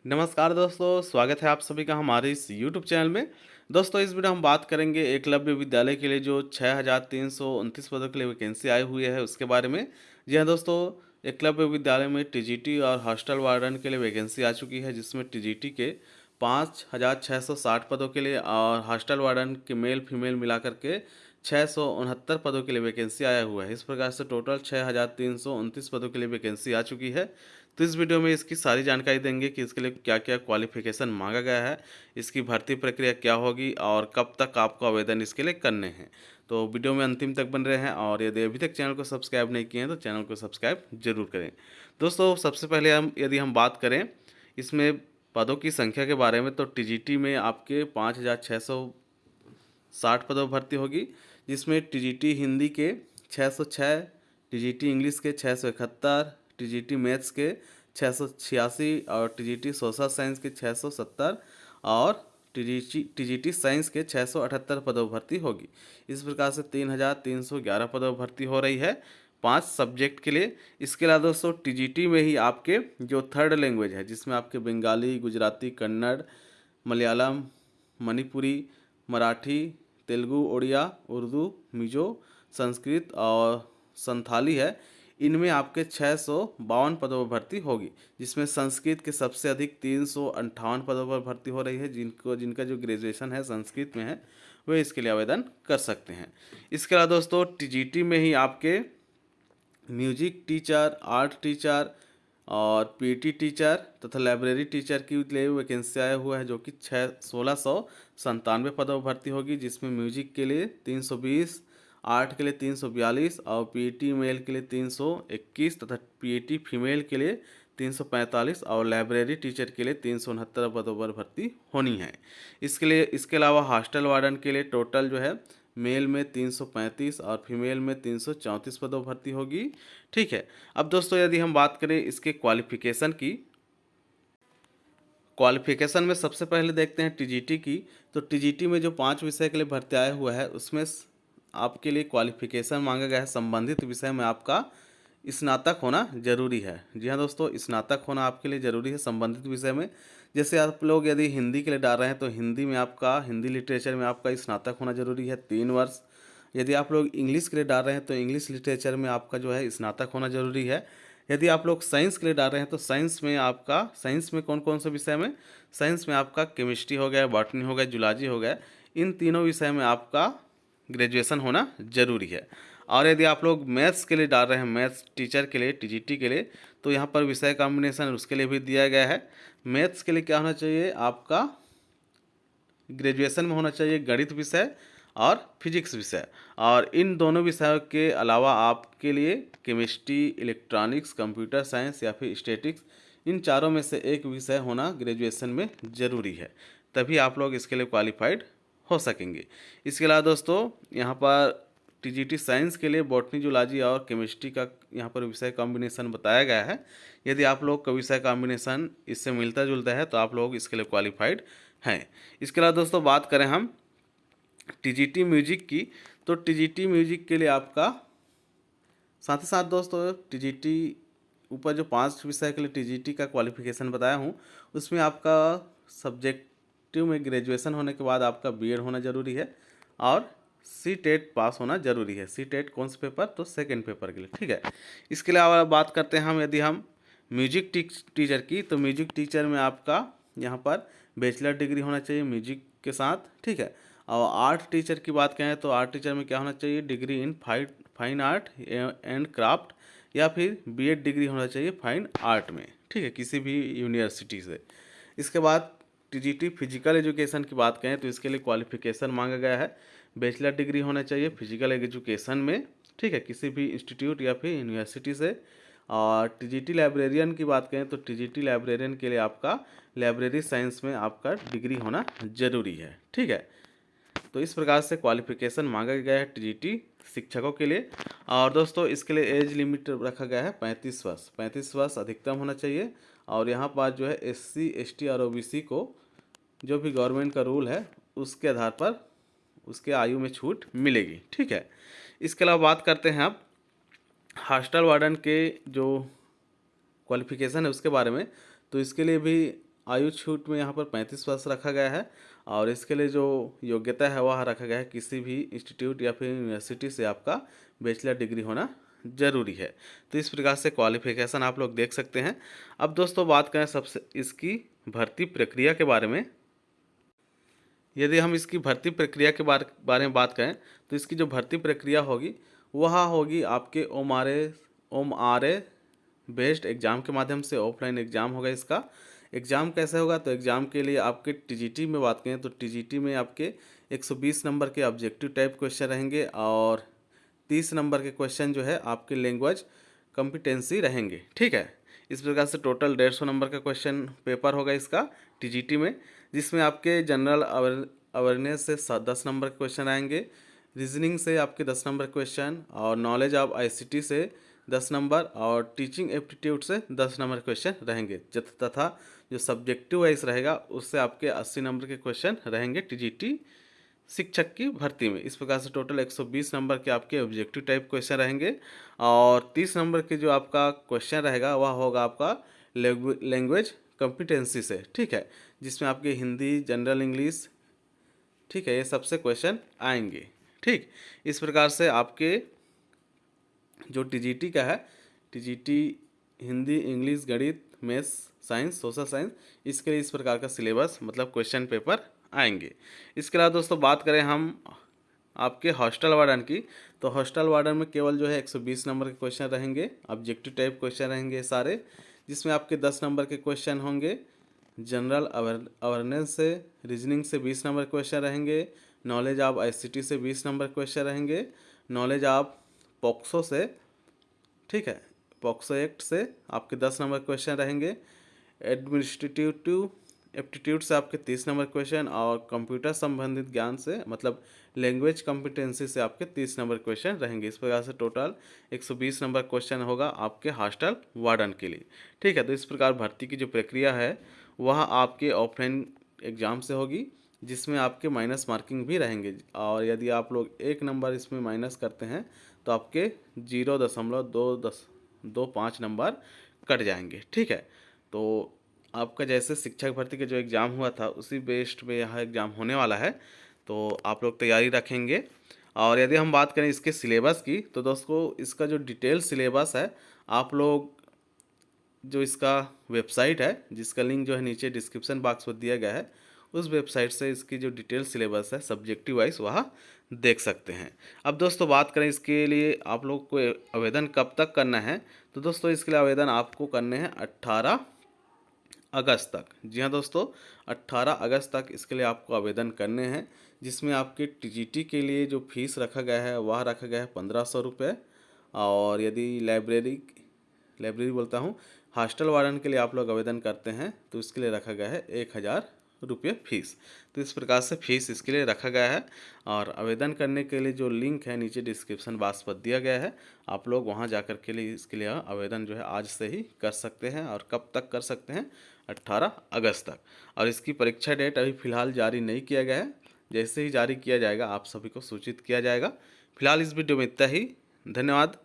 नमस्कार दोस्तों, स्वागत है आप सभी का हमारे इस यूट्यूब चैनल में। दोस्तों, इस वीडियो हम बात करेंगे एकलव्य विद्यालय के लिए जो 6329 पदों के लिए वैकेंसी आई हुई है उसके बारे में। जी हाँ दोस्तों, एकलव्य विद्यालय में टीजीटी और हॉस्टल वार्डन के लिए वैकेंसी आ चुकी है, जिसमें टीजीटी के 5660 पदों के लिए और हॉस्टल वार्डन के मेल फीमेल मिलाकर के 669 पदों के लिए वैकेंसी आया हुआ है। इस प्रकार से टोटल 6329 पदों के लिए वैकेंसी आ चुकी है। तो इस वीडियो में इसकी सारी जानकारी देंगे कि इसके लिए क्या क्या क्वालिफिकेशन मांगा गया है, इसकी भर्ती प्रक्रिया क्या होगी और कब तक आपको आवेदन इसके लिए करने हैं। तो वीडियो में अंतिम तक बन रहे हैं और यदि अभी तक चैनल को सब्सक्राइब नहीं किए हैं तो चैनल को सब्सक्राइब जरूर करें। दोस्तों, सबसे पहले यदि हम बात करें इसमें पदों की संख्या के बारे में, तो टीजीटी में आपके 5660 पदों पर भर्ती होगी, जिसमें टीजीटी हिंदी के 606, टीजीटी इंग्लिश के 671, टीजीटी मैथ्स के 686 और टीजीटी सोशल साइंस के 670 और टीजीटी साइंस के 678 पदों पर भर्ती होगी। इस प्रकार से 3311 पदों पर भर्ती हो रही है 5 सब्जेक्ट के लिए। इसके अलावा दोस्तों टीजीटी में ही आपके जो थर्ड लैंग्वेज है, जिसमें आपके बंगाली, गुजराती, कन्नड़, मलयालम, मणिपुरी, मराठी, तेलुगु, उड़िया, उर्दू, मिजो, संस्कृत और संथाली है, इनमें आपके 652 पदों पर भर्ती होगी, जिसमें संस्कृत के सबसे अधिक 358 पदों पर भर्ती हो रही है। जिनका जो ग्रेजुएशन है संस्कृत में है वे इसके लिए आवेदन कर सकते हैं। इसके अलावा दोस्तों टीजीटी में ही आपके म्यूजिक टीचर, आर्ट टीचर और पीटी टीचर तथा लाइब्रेरी टीचर की लिए वैकेंसी आया हुआ है, जो कि 1697 पदों पर भर्ती होगी, जिसमें म्यूजिक के लिए 320, आर्ट के लिए 342 और पीटी मेल के लिए 321 तथा पीटी फीमेल के लिए 345 और लाइब्रेरी टीचर के लिए 369 पदों पर भर्ती होनी है। इसके अलावा हॉस्टल वार्डन के लिए टोटल जो है मेल में 335 और फीमेल में 334 पदों पर भर्ती होगी। ठीक है। अब दोस्तों, यदि हम बात करें इसके क्वालिफिकेशन में सबसे पहले देखते हैं टीजीटी की। तो टीजीटी में जो 5 विषय के लिए भर्ती आया हुआ है उसमें आपके लिए क्वालिफिकेशन मांगा गया है, संबंधित विषय में आपका स्नातक होना जरूरी है। जी हाँ दोस्तों, स्नातक होना आपके लिए ज़रूरी है संबंधित विषय में। जैसे आप लोग यदि हिंदी के लिए डाल रहे हैं तो हिंदी लिटरेचर में आपका स्नातक होना जरूरी है 3 वर्ष। यदि आप लोग इंग्लिश के लिए डाल रहे हैं तो इंग्लिश लिटरेचर में आपका जो है स्नातक होना जरूरी है। यदि आप लोग साइंस के लिए डाल रहे हैं तो साइंस में कौन कौन से विषय में, साइंस में आपका केमिस्ट्री हो गया, बॉटनी हो गया, जूलॉजी हो गया, इन तीनों विषय में आपका ग्रेजुएशन होना जरूरी है। और यदि आप लोग मैथ्स के लिए डाल रहे हैं, मैथ्स टीचर के लिए, टीजीटी के लिए, तो यहाँ पर विषय कॉम्बिनेशन उसके लिए भी दिया गया है। मैथ्स के लिए क्या होना चाहिए, आपका ग्रेजुएशन में होना चाहिए गणित विषय और फिजिक्स विषय, और इन दोनों विषयों के अलावा आपके लिए केमिस्ट्री, इलेक्ट्रॉनिक्स, कंप्यूटर साइंस या फिर स्टैटिक्स, इन चारों में से एक विषय होना ग्रेजुएशन में ज़रूरी है, तभी आप लोग इसके लिए क्वालिफाइड हो सकेंगे। इसके अलावा दोस्तों, यहाँ पर टीजीटी साइंस के लिए बॉटनी, जूलॉजी और केमिस्ट्री का यहाँ पर विषय कॉम्बिनेशन बताया गया है। यदि आप लोग का विषय कॉम्बिनेशन इससे मिलता जुलता है तो आप लोग इसके लिए क्वालिफाइड हैं। इसके अलावा दोस्तों बात करें हम टीजीटी म्यूजिक की, तो टीजीटी म्यूजिक के लिए आपका साथ ही साथ दोस्तों टीजीटी ऊपर जो 5 विषय के लिए टीजीटी का क्वालिफिकेशन बताया हूँ उसमें आपका सब्जेक्टिव में ग्रेजुएशन होने के बाद आपका बीएड होना जरूरी है और सी टेट पास होना जरूरी है। सी टेट कौन सा पेपर, तो सेकेंड पेपर के लिए। ठीक है। इसके अलावा बात करते हैं हम यदि हम म्यूजिक टीचर की, तो म्यूजिक टीचर में आपका यहाँ पर बैचलर डिग्री होना चाहिए म्यूजिक के साथ। ठीक है। और आर्ट टीचर की बात करें तो आर्ट टीचर में क्या होना चाहिए, degree in fine art and craft या फिर बीएड डिग्री होना चाहिए फाइन आर्ट में। ठीक है, किसी भी यूनिवर्सिटी से। इसके बाद टीजीटी फिजिकल एजुकेशन की बात करें तो इसके लिए क्वालिफिकेशन मांगा गया है, बैचलर डिग्री होना चाहिए फिजिकल एजुकेशन में। ठीक है, किसी भी इंस्टीट्यूट या फिर यूनिवर्सिटी से। और टीजीटी लाइब्रेरियन की बात करें तो टीजीटी लाइब्रेरियन के लिए आपका लाइब्रेरी साइंस में आपका डिग्री होना जरूरी है। ठीक है। तो इस प्रकार से क्वालिफिकेशन मांगा गया है टीजीटी शिक्षकों के लिए। और दोस्तों इसके लिए एज लिमिट रखा गया है 35 वर्ष। 35 वर्ष अधिकतम होना चाहिए। और यहाँ पर जो है एससी, एसटी और ओबीसी को जो भी गवर्नमेंट का रूल है उसके आधार पर उसके आयु में छूट मिलेगी। ठीक है। इसके अलावा बात करते हैं आप हॉस्टल वार्डन के जो क्वालिफिकेशन है उसके बारे में। तो इसके लिए भी आयु छूट में यहाँ पर 35 वर्ष रखा गया है और इसके लिए जो योग्यता है वह रखा गया है किसी भी इंस्टीट्यूट या फिर यूनिवर्सिटी से आपका बैचलर डिग्री होना जरूरी है। तो इस प्रकार से क्वालिफिकेशन आप लोग देख सकते हैं। अब दोस्तों बात करें सबसे इसकी भर्ती प्रक्रिया के बारे में। यदि हम इसकी भर्ती प्रक्रिया के बारे में बात करें तो इसकी जो भर्ती प्रक्रिया होगी वह होगी आपके ओम आर ए बेस्ड एग्ज़ाम के माध्यम से। ऑफलाइन एग्ज़ाम होगा इसका। एग्ज़ाम कैसे होगा तो एग्ज़ाम के लिए आपके टीजीटी में बात करें तो टीजीटी में आपके 120 नंबर के ऑब्जेक्टिव टाइप क्वेश्चन रहेंगे और 30 नंबर के क्वेश्चन जो है आपके लैंग्वेज कॉम्पिटेंसी रहेंगे। ठीक है, इस प्रकार से टोटल 150 नंबर का क्वेश्चन पेपर होगा इसका टीजीटी में, जिसमें आपके जनरल अवेयरनेस से 10 नंबर के क्वेश्चन आएंगे, रीजनिंग से आपके 10 नंबर क्वेश्चन और नॉलेज ऑफ आईसीटी से 10 नंबर और टीचिंग एप्टीट्यूड से 10 नंबर क्वेश्चन रहेंगे। तथा जो सब्जेक्टिव वाइज रहेगा उससे आपके 80 नंबर के क्वेश्चन रहेंगे टीजीटी शिक्षक की भर्ती में। इस प्रकार से टोटल 120 नंबर के आपके ऑब्जेक्टिव टाइप क्वेश्चन रहेंगे और 30 नंबर के जो आपका क्वेश्चन रहेगा वह होगा आपका लैंग्वेज कॉम्पिटेंसी से। ठीक है, जिसमें आपके हिंदी, जनरल इंग्लिश, ठीक है, ये सबसे क्वेश्चन आएंगे। ठीक, इस प्रकार से आपके जो टीजीटी का है, टीजीटी हिंदी, इंग्लिश, गणित, मैथ्स, साइंस, सोशल साइंस, इसके लिए इस प्रकार का सिलेबस मतलब क्वेश्चन पेपर आएंगे। इसके अलावा दोस्तों बात करें हम आपके हॉस्टल वार्डन की, तो हॉस्टल वार्डन में केवल जो है 120 नंबर के क्वेश्चन रहेंगे, ऑब्जेक्टिव टाइप क्वेश्चन रहेंगे सारे, जिसमें आपके 10 नंबर के क्वेश्चन होंगे जनरल अवेयरनेस से, रीजनिंग से 20 नंबर क्वेश्चन रहेंगे, नॉलेज ऑफ आईसीटी से 20 नंबर क्वेश्चन रहेंगे, नॉलेज ऑफ पॉक्सो से, ठीक है, पॉक्सो एक्ट से आपके 10 नंबर क्वेश्चन रहेंगे, एडमिनिस्ट्रेटिव एप्टीट्यूड से आपके 30 नंबर क्वेश्चन और कंप्यूटर संबंधित ज्ञान से मतलब लैंग्वेज कॉम्पिटेंसी से आपके 30 नंबर क्वेश्चन रहेंगे। इस प्रकार से टोटल 120 नंबर क्वेश्चन होगा आपके हॉस्टल वार्डन के लिए। ठीक है, तो इस प्रकार भर्ती की जो प्रक्रिया है वह आपके ऑफलाइन एग्ज़ाम से होगी, जिसमें आपके माइनस मार्किंग भी रहेंगे और यदि आप लोग 1 नंबर इसमें माइनस करते हैं तो आपके 0.225 नंबर कट जाएंगे। ठीक है, तो आपका जैसे शिक्षक भर्ती का जो एग्ज़ाम हुआ था उसी बेस्ड पे यह एग्ज़ाम होने वाला है, तो आप लोग तैयारी रखेंगे। और यदि हम बात करें इसके सिलेबस की तो दोस्तों इसका जो डिटेल सिलेबस है आप लोग जो इसका वेबसाइट है जिसका लिंक जो है नीचे डिस्क्रिप्शन बॉक्स में दिया गया है उस वेबसाइट से इसकी जो डिटेल सिलेबस है सब्जेक्टिव वाइज वह देख सकते हैं। अब दोस्तों बात करें इसके लिए आप लोग को आवेदन कब तक करना है, तो दोस्तों इसके लिए आवेदन आपको करने हैं 18 अगस्त तक। जी हाँ दोस्तों, 18 अगस्त तक इसके लिए आपको आवेदन करने हैं, जिसमें आपके टीजीटी के लिए जो फीस रखा गया है वह रखा गया है 1500 रुपये और यदि लाइब्रेरी बोलता हूँ हॉस्टल वार्डन के लिए आप लोग आवेदन करते हैं तो इसके लिए रखा गया है 1000 रुपये फीस। तो इस प्रकार से फीस इसके लिए रखा गया है और आवेदन करने के लिए जो लिंक है नीचे डिस्क्रिप्शन बॉक्स पर दिया गया है, आप लोग वहां जाकर के लिए इसके लिए आवेदन जो है आज से ही कर सकते हैं। और कब तक कर सकते हैं, 18 अगस्त तक। और इसकी परीक्षा डेट अभी फ़िलहाल जारी नहीं किया गया है, जैसे ही जारी किया जाएगा आप सभी को सूचित किया जाएगा। फिलहाल इस वीडियो में इतना ही, धन्यवाद।